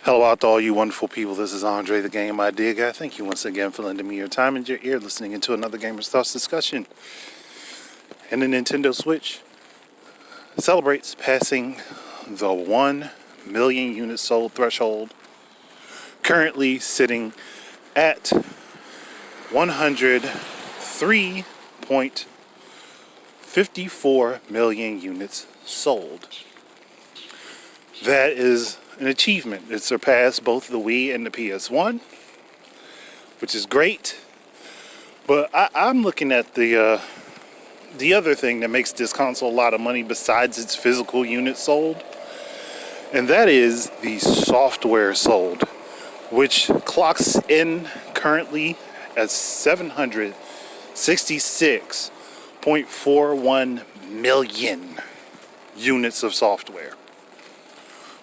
Hello out to all you wonderful people. This is Andre, the Game Idea Guy. Thank you once again for lending me your time and your ear listening into another Gamer's Thoughts discussion. And the Nintendo Switch celebrates passing the 1 million units sold threshold, currently sitting at 103.54 million units sold. That is an achievement. It surpassed both the Wii and the PS1, which is great. But I'm looking at the other thing that makes this console a lot of money besides its physical units sold, and that is the software sold, which clocks in currently at 766.41 million units of software.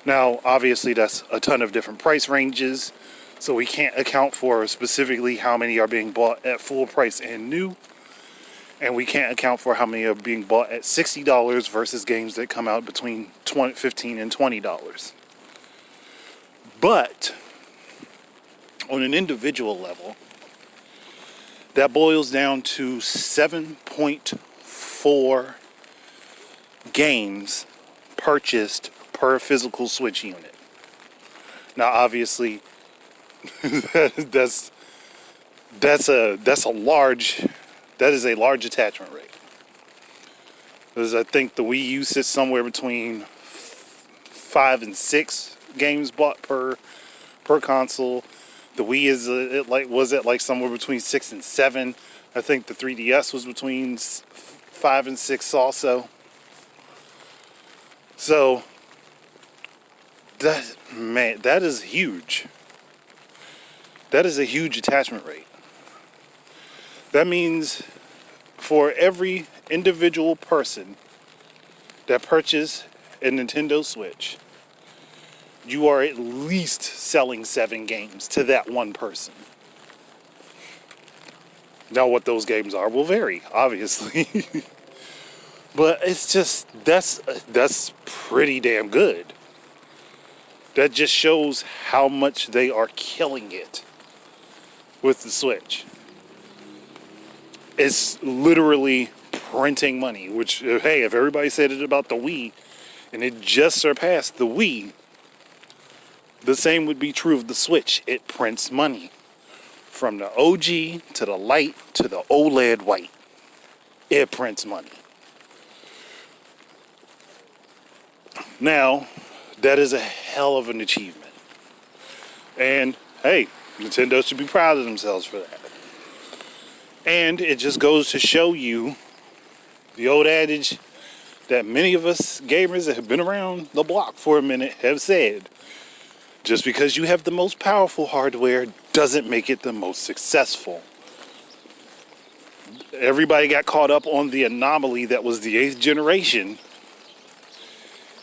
Now, obviously, that's a ton of different price ranges, so we can't account for specifically how many are being bought at full price and new, and we can't account for how many are being bought at $60 versus games that come out between $15 and $20. But on an individual level, that boils down to 7.4 games purchased per physical Switch unit. Now, obviously, that is a large attachment rate. Because I think the Wii U sits somewhere between 5 and 6 games bought per console. The Wii was at somewhere between 6 and 7. I think the 3DS was between 5 and 6 also. So that is huge. That is a huge attachment rate. That means for every individual person that purchased a Nintendo Switch, you are at least selling 7 games to that one person. Now, what those games are will vary, obviously. But it's just, that's pretty damn good. That just shows how much they are killing it with the Switch. It's literally printing money, which, hey, if everybody said it about the Wii and it just surpassed the Wii, the same would be true of the Switch. It prints money. From the OG to the Lite to the OLED white, it prints money. Now, that is a hell of an achievement. And, hey, Nintendo should be proud of themselves for that. And it just goes to show you the old adage that many of us gamers that have been around the block for a minute have said, just because you have the most powerful hardware doesn't make it the most successful. Everybody got caught up on the anomaly that was the 8th generation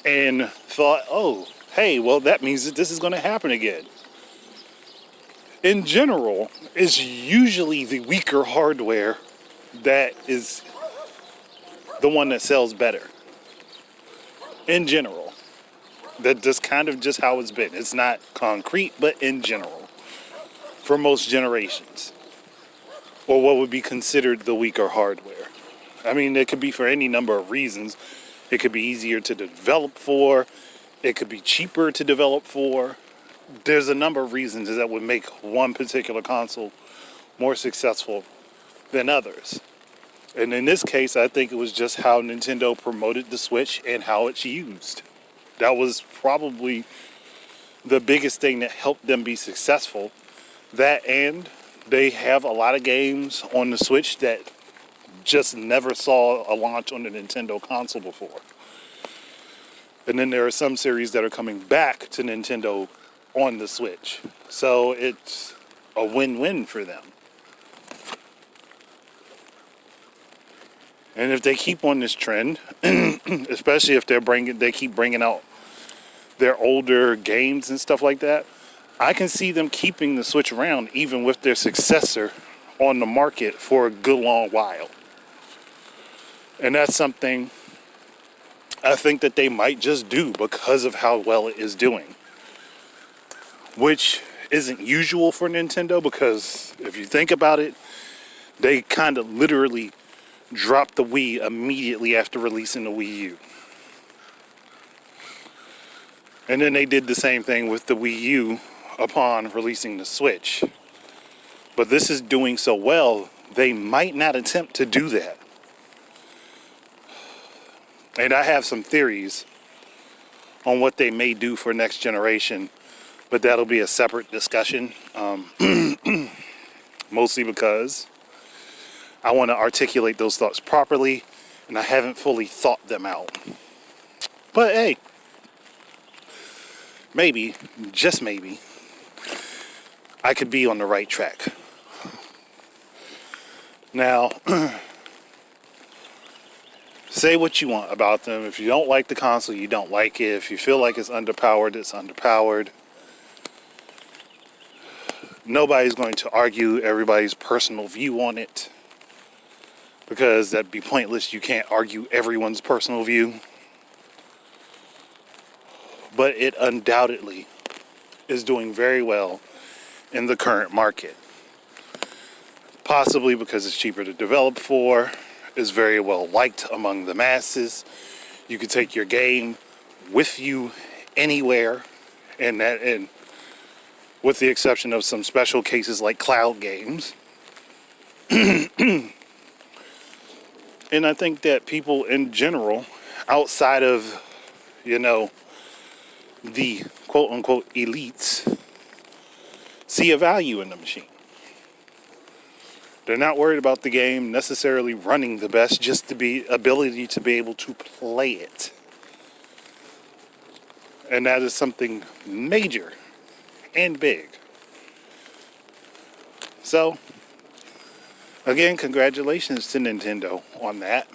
and thought, oh, hey, well, that means that this is going to happen again. In general, it's usually the weaker hardware that is the one that sells better. In general. That's kind of just how it's been. It's not concrete, but in general. For most generations. Or what would be considered the weaker hardware. I mean, it could be for any number of reasons. It could be easier to develop for. It could be cheaper to develop for. There's a number of reasons that would make one particular console more successful than others. And in this case, I think it was just how Nintendo promoted the Switch and how it's used. That was probably the biggest thing that helped them be successful. That, and they have a lot of games on the Switch that just never saw a launch on the Nintendo console before. And then there are some series that are coming back to Nintendo on the Switch. So it's a win-win for them. And if they keep on this trend, especially if they keep bringing out their older games and stuff like that, I can see them keeping the Switch around even with their successor on the market for a good long while. And that's something I think that they might just do because of how well it is doing. which isn't usual for Nintendo, because if you think about it, they kind of literally dropped the Wii immediately after releasing the Wii U. And then they did the same thing with the Wii U upon releasing the Switch. But this is doing so well, they might not attempt to do that. And I have some theories on what they may do for next generation, but that'll be a separate discussion. Mostly because I want to articulate those thoughts properly, and I haven't fully thought them out. But hey, maybe, just maybe, I could be on the right track. Now, say what you want about them. If you don't like the console, you don't like it. If you feel like it's underpowered, it's underpowered. Nobody's going to argue everybody's personal view on it, because that'd be pointless. You can't argue everyone's personal view. But it undoubtedly is doing very well in the current market. Possibly because it's cheaper to develop for, is very well liked among the masses. You can take your game with you anywhere, and with the exception of some special cases like cloud games. And I think that people in general, outside of, the quote-unquote elites, see a value in the machine. They're not worried about the game necessarily running the best, just the ability to be able to play it. And that is something major and big. So, again, congratulations to Nintendo on that.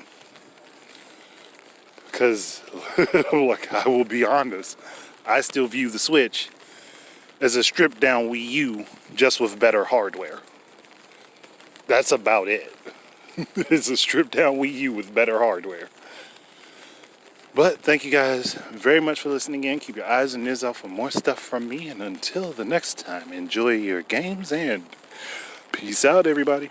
Because, like, I will be honest, I still view the Switch as a stripped down Wii U, just with better hardware. That's about it. It's a stripped down Wii U with better hardware. But thank you guys very much for listening in. Keep your eyes and ears out for more stuff from me. And until the next time, enjoy your games and peace out, everybody.